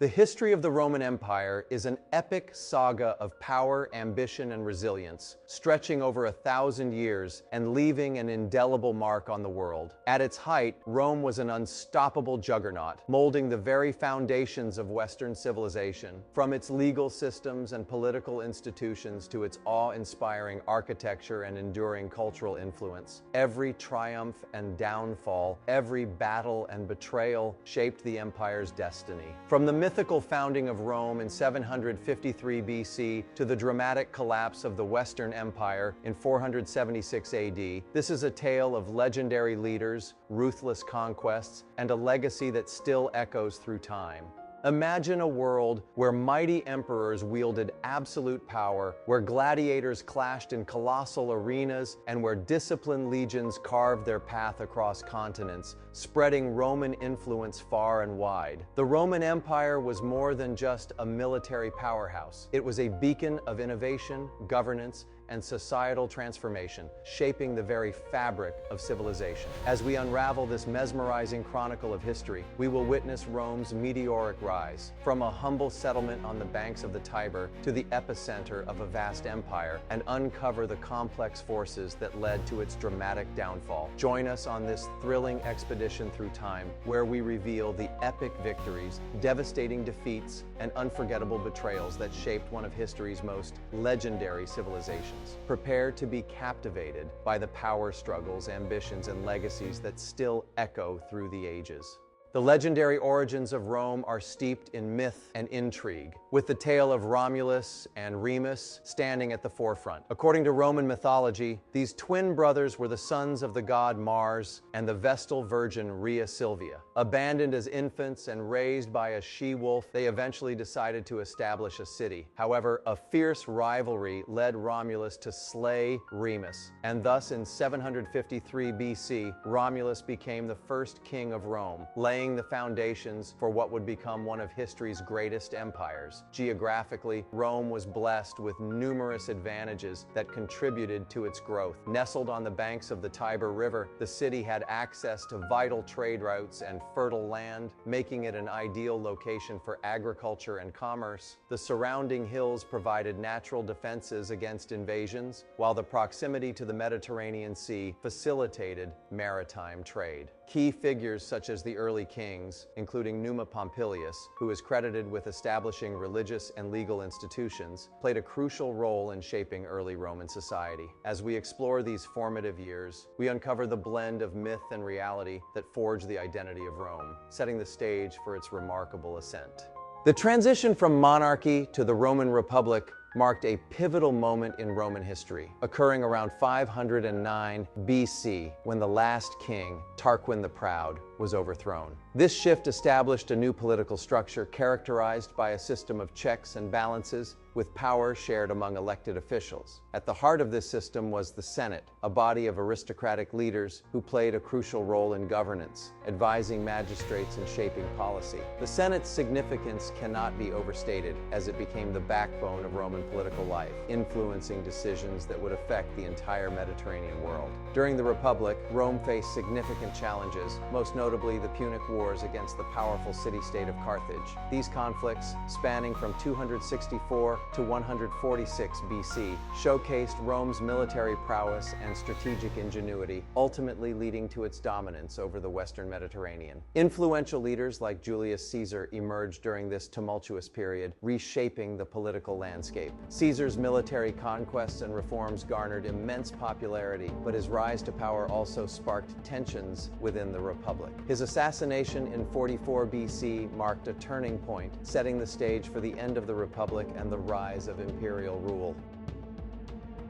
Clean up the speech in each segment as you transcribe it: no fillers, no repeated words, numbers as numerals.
The history of the Roman Empire is an epic saga of power, ambition, and resilience, stretching over 1,000 years and leaving an indelible mark on the world. At its height, Rome was an unstoppable juggernaut, molding the very foundations of Western civilization. From its legal systems and political institutions to its awe-inspiring architecture and enduring cultural influence, every triumph and downfall, every battle and betrayal shaped the empire's destiny. From the mythical founding of Rome in 753 BC to the dramatic collapse of the Western Empire in 476 AD, this is a tale of legendary leaders, ruthless conquests, and a legacy that still echoes through time. Imagine a world where mighty emperors wielded absolute power, where gladiators clashed in colossal arenas, and where disciplined legions carved their path across continents, spreading Roman influence far and wide. The Roman Empire was more than just a military powerhouse. It was a beacon of innovation, governance, and societal transformation, shaping the very fabric of civilization. As we unravel this mesmerizing chronicle of history, we will witness Rome's meteoric rise, from a humble settlement on the banks of the Tiber to the epicenter of a vast empire, and uncover the complex forces that led to its dramatic downfall. Join us on this thrilling expedition through time, where we reveal the epic victories, devastating defeats, and unforgettable betrayals that shaped one of history's most legendary civilizations. Prepare to be captivated by the power struggles, ambitions, and legacies that still echo through the ages. The legendary origins of Rome are steeped in myth and intrigue, with the tale of Romulus and Remus standing at the forefront. According to Roman mythology, these twin brothers were the sons of the god Mars and the Vestal virgin Rhea Silvia. Abandoned as infants and raised by a she-wolf, they eventually decided to establish a city. However, a fierce rivalry led Romulus to slay Remus, and thus in 753 BC, Romulus became the first king of Rome, laying the foundations for what would become one of history's greatest empires. Geographically, Rome was blessed with numerous advantages that contributed to its growth. Nestled on the banks of the Tiber River, the city had access to vital trade routes and fertile land, making it an ideal location for agriculture and commerce. The surrounding hills provided natural defenses against invasions, while the proximity to the Mediterranean Sea facilitated maritime trade. Key figures such as the early kings, including Numa Pompilius, who is credited with establishing religious and legal institutions, played a crucial role in shaping early Roman society. As we explore these formative years, we uncover the blend of myth and reality that forged the identity of Rome, setting the stage for its remarkable ascent. The transition from monarchy to the Roman Republic marked a pivotal moment in Roman history, occurring around 509 BC when the last king, Tarquin the Proud, was overthrown. This shift established a new political structure characterized by a system of checks and balances, with power shared among elected officials. At the heart of this system was the Senate, a body of aristocratic leaders who played a crucial role in governance, advising magistrates and shaping policy. The Senate's significance cannot be overstated, as it became the backbone of Roman political life, influencing decisions that would affect the entire Mediterranean world. During the Republic, Rome faced significant challenges, most notably the Punic Wars against the powerful city-state of Carthage. These conflicts, spanning from 264 to 146 BC, showcased Rome's military prowess and strategic ingenuity, ultimately leading to its dominance over the Western Mediterranean. Influential leaders like Julius Caesar emerged during this tumultuous period, reshaping the political landscape. Caesar's military conquests and reforms garnered immense popularity, but his rise to power also sparked tensions within the Republic. His assassination in 44 BC marked a turning point, setting the stage for the end of the Republic and the rise of imperial rule.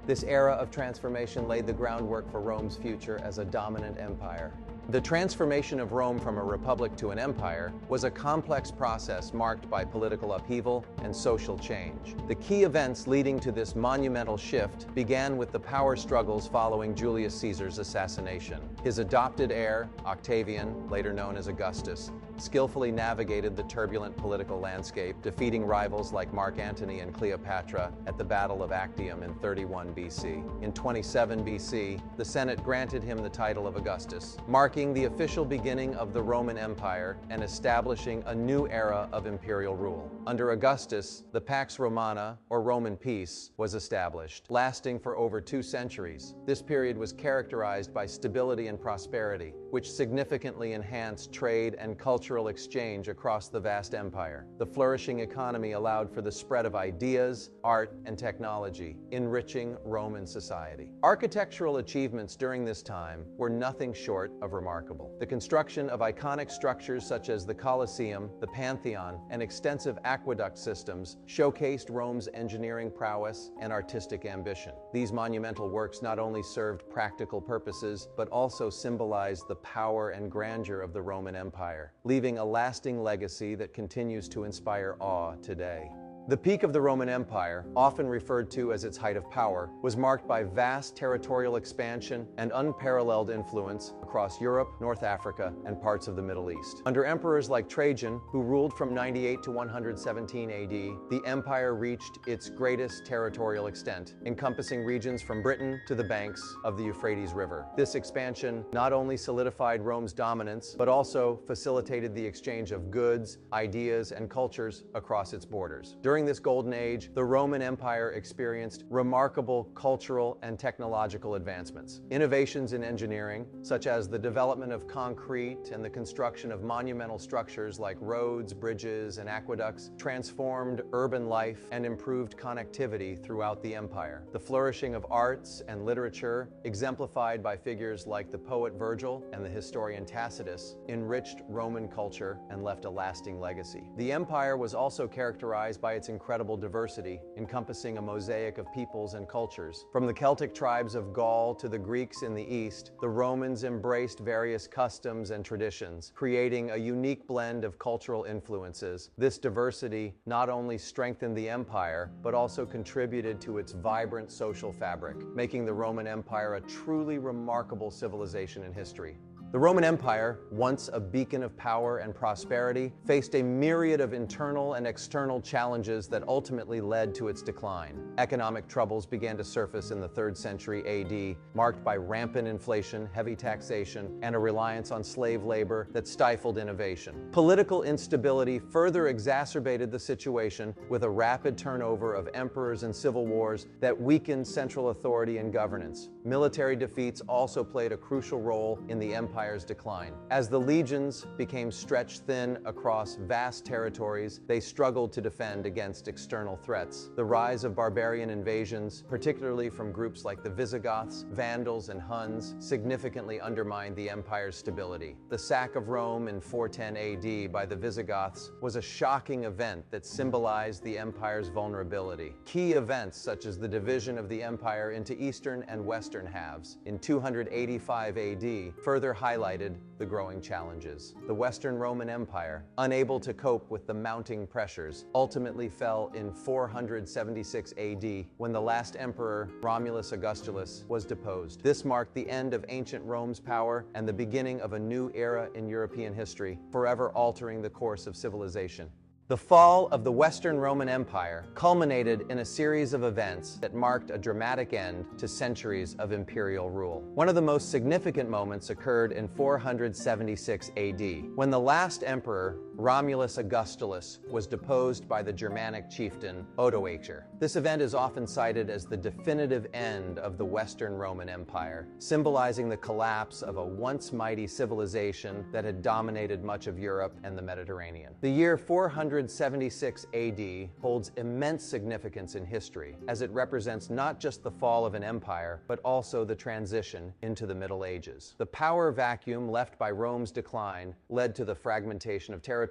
This era of transformation laid the groundwork for Rome's future as a dominant empire. The transformation of Rome from a republic to an empire was a complex process marked by political upheaval and social change. The key events leading to this monumental shift began with the power struggles following Julius Caesar's assassination. His adopted heir, Octavian, later known as Augustus, skillfully navigated the turbulent political landscape, defeating rivals like Mark Antony and Cleopatra at the Battle of Actium in 31 BC. In 27 BC, the Senate granted him the title of Augustus, marking the official beginning of the Roman Empire and establishing a new era of imperial rule. Under Augustus, the Pax Romana, or Roman peace, was established, lasting for over 2 centuries. This period was characterized by stability and prosperity, which significantly enhanced trade and cultural exchange across the vast empire. The flourishing economy allowed for the spread of ideas, art, and technology, enriching Roman society. Architectural achievements during this time were nothing short of remarkable. The construction of iconic structures such as the Colosseum, the Pantheon, and extensive aqueduct systems showcased Rome's engineering prowess and artistic ambition. These monumental works not only served practical purposes, but also symbolized the power and grandeur of the Roman Empire, leaving a lasting legacy that continues to inspire awe today. The peak of the Roman Empire, often referred to as its height of power, was marked by vast territorial expansion and unparalleled influence across Europe, North Africa, and parts of the Middle East. Under emperors like Trajan, who ruled from 98 to 117 AD, the empire reached its greatest territorial extent, encompassing regions from Britain to the banks of the Euphrates River. This expansion not only solidified Rome's dominance, but also facilitated the exchange of goods, ideas, and cultures across its borders. During this golden age, the Roman Empire experienced remarkable cultural and technological advancements. Innovations in engineering, such as the development of concrete and the construction of monumental structures like roads, bridges, and aqueducts, transformed urban life and improved connectivity throughout the empire. The flourishing of arts and literature, exemplified by figures like the poet Virgil and the historian Tacitus, enriched Roman culture and left a lasting legacy. The empire was also characterized by its incredible diversity, encompassing a mosaic of peoples and cultures. From the Celtic tribes of Gaul to the Greeks in the East, the Romans embraced various customs and traditions, creating a unique blend of cultural influences. This diversity not only strengthened the empire, but also contributed to its vibrant social fabric, making the Roman Empire a truly remarkable civilization in history. The Roman Empire, once a beacon of power and prosperity, faced a myriad of internal and external challenges that ultimately led to its decline. Economic troubles began to surface in the 3rd century AD, marked by rampant inflation, heavy taxation, and a reliance on slave labor that stifled innovation. Political instability further exacerbated the situation, with a rapid turnover of emperors and civil wars that weakened central authority and governance. Military defeats also played a crucial role in the empire's decline. As the legions became stretched thin across vast territories, they struggled to defend against external threats. The rise of barbarian invasions, particularly from groups like the Visigoths, Vandals, and Huns, significantly undermined the empire's stability. The sack of Rome in 410 AD by the Visigoths was a shocking event that symbolized the empire's vulnerability. Key events such as the division of the empire into eastern and western halves in 285 AD further highlighted the growing challenges. The Western Roman Empire, unable to cope with the mounting pressures, ultimately fell in 476 AD when the last emperor, Romulus Augustulus, was deposed. This marked the end of ancient Rome's power and the beginning of a new era in European history, forever altering the course of civilization. The fall of the Western Roman Empire culminated in a series of events that marked a dramatic end to centuries of imperial rule. One of the most significant moments occurred in 476 AD, when the last emperor, Romulus Augustulus, was deposed by the Germanic chieftain Odoacer. This event is often cited as the definitive end of the Western Roman Empire, symbolizing the collapse of a once mighty civilization that had dominated much of Europe and the Mediterranean. The year 476 AD holds immense significance in history, as it represents not just the fall of an empire, but also the transition into the Middle Ages. The power vacuum left by Rome's decline led to the fragmentation of territories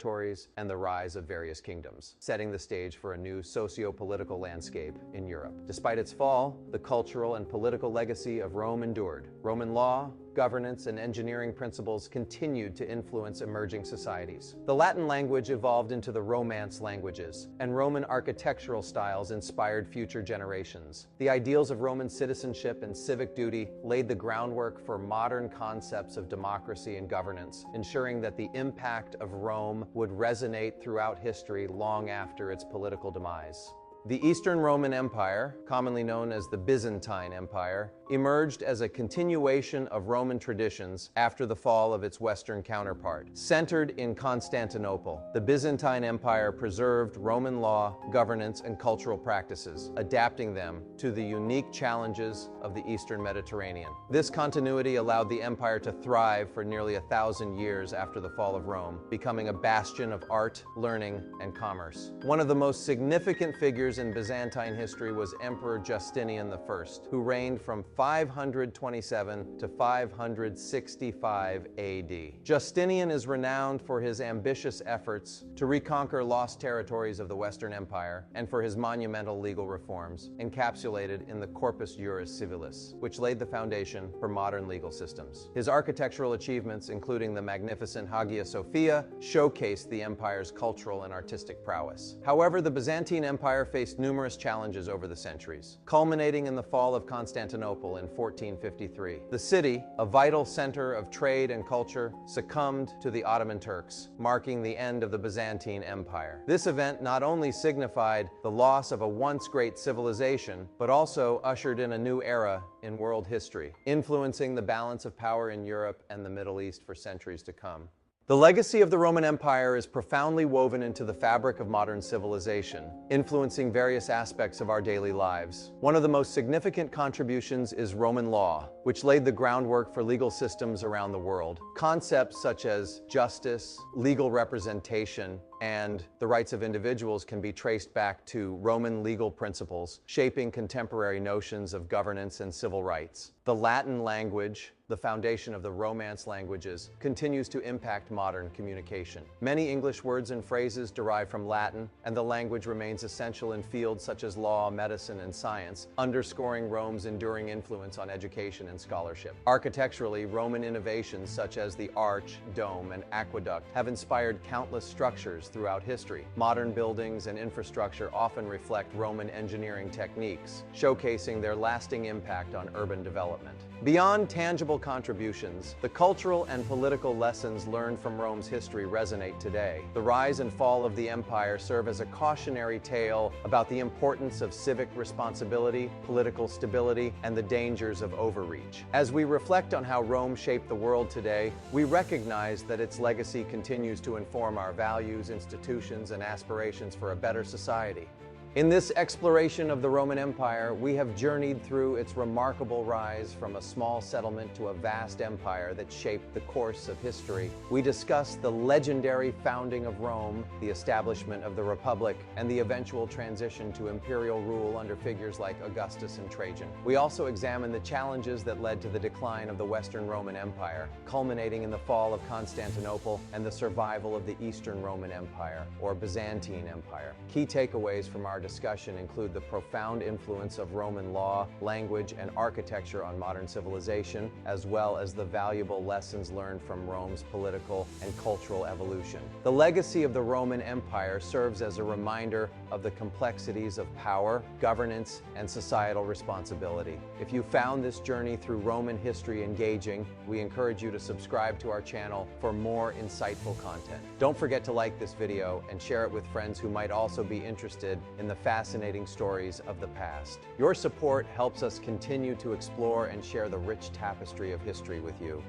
and the rise of various kingdoms, setting the stage for a new socio-political landscape in Europe. Despite its fall, the cultural and political legacy of Rome endured. Roman law, governance, and engineering principles continued to influence emerging societies. The Latin language evolved into the Romance languages, and Roman architectural styles inspired future generations. The ideals of Roman citizenship and civic duty laid the groundwork for modern concepts of democracy and governance, ensuring that the impact of Rome would resonate throughout history long after its political demise. The Eastern Roman Empire, commonly known as the Byzantine Empire, emerged as a continuation of Roman traditions after the fall of its Western counterpart. Centered in Constantinople, the Byzantine Empire preserved Roman law, governance, and cultural practices, adapting them to the unique challenges of the Eastern Mediterranean. This continuity allowed the empire to thrive for nearly 1,000 years after the fall of Rome, becoming a bastion of art, learning, and commerce. One of the most significant figures in Byzantine history was Emperor Justinian I, who reigned from 527 to 565 AD. Justinian is renowned for his ambitious efforts to reconquer lost territories of the Western Empire and for his monumental legal reforms, encapsulated in the Corpus Juris Civilis, which laid the foundation for modern legal systems. His architectural achievements, including the magnificent Hagia Sophia, showcased the empire's cultural and artistic prowess. However, the Byzantine Empire faced numerous challenges over the centuries, culminating in the fall of Constantinople in 1453. The city, a vital center of trade and culture, succumbed to the Ottoman Turks, marking the end of the Byzantine Empire. This event not only signified the loss of a once great civilization, but also ushered in a new era in world history, influencing the balance of power in Europe and the Middle East for centuries to come. The legacy of the Roman Empire is profoundly woven into the fabric of modern civilization, influencing various aspects of our daily lives. One of the most significant contributions is Roman law, which laid the groundwork for legal systems around the world. Concepts such as justice, legal representation, and the rights of individuals can be traced back to Roman legal principles, shaping contemporary notions of governance and civil rights. The Latin language, the foundation of the Romance languages, continues to impact modern communication. Many English words and phrases derive from Latin, and the language remains essential in fields such as law, medicine, and science, underscoring Rome's enduring influence on education and scholarship. Architecturally, Roman innovations such as the arch, dome, and aqueduct have inspired countless structures throughout history. Modern buildings and infrastructure often reflect Roman engineering techniques, showcasing their lasting impact on urban development. Beyond tangible contributions, the cultural and political lessons learned from Rome's history resonate today. The rise and fall of the empire serve as a cautionary tale about the importance of civic responsibility, political stability, and the dangers of overreach. As we reflect on how Rome shaped the world today, we recognize that its legacy continues to inform our values, institutions, and aspirations for a better society. In this exploration of the Roman Empire, we have journeyed through its remarkable rise from a small settlement to a vast empire that shaped the course of history. We discussed the legendary founding of Rome, the establishment of the Republic, and the eventual transition to imperial rule under figures like Augustus and Trajan. We also examined the challenges that led to the decline of the Western Roman Empire, culminating in the fall of Constantinople and the survival of the Eastern Roman Empire, or Byzantine Empire. Key takeaways from our discussion include the profound influence of Roman law, language, and architecture on modern civilization, as well as the valuable lessons learned from Rome's political and cultural evolution. The legacy of the Roman Empire serves as a reminder of the complexities of power, governance, and societal responsibility. If you found this journey through Roman history engaging, we encourage you to subscribe to our channel for more insightful content. Don't forget to like this video and share it with friends who might also be interested in the fascinating stories of the past. Your support helps us continue to explore and share the rich tapestry of history with you.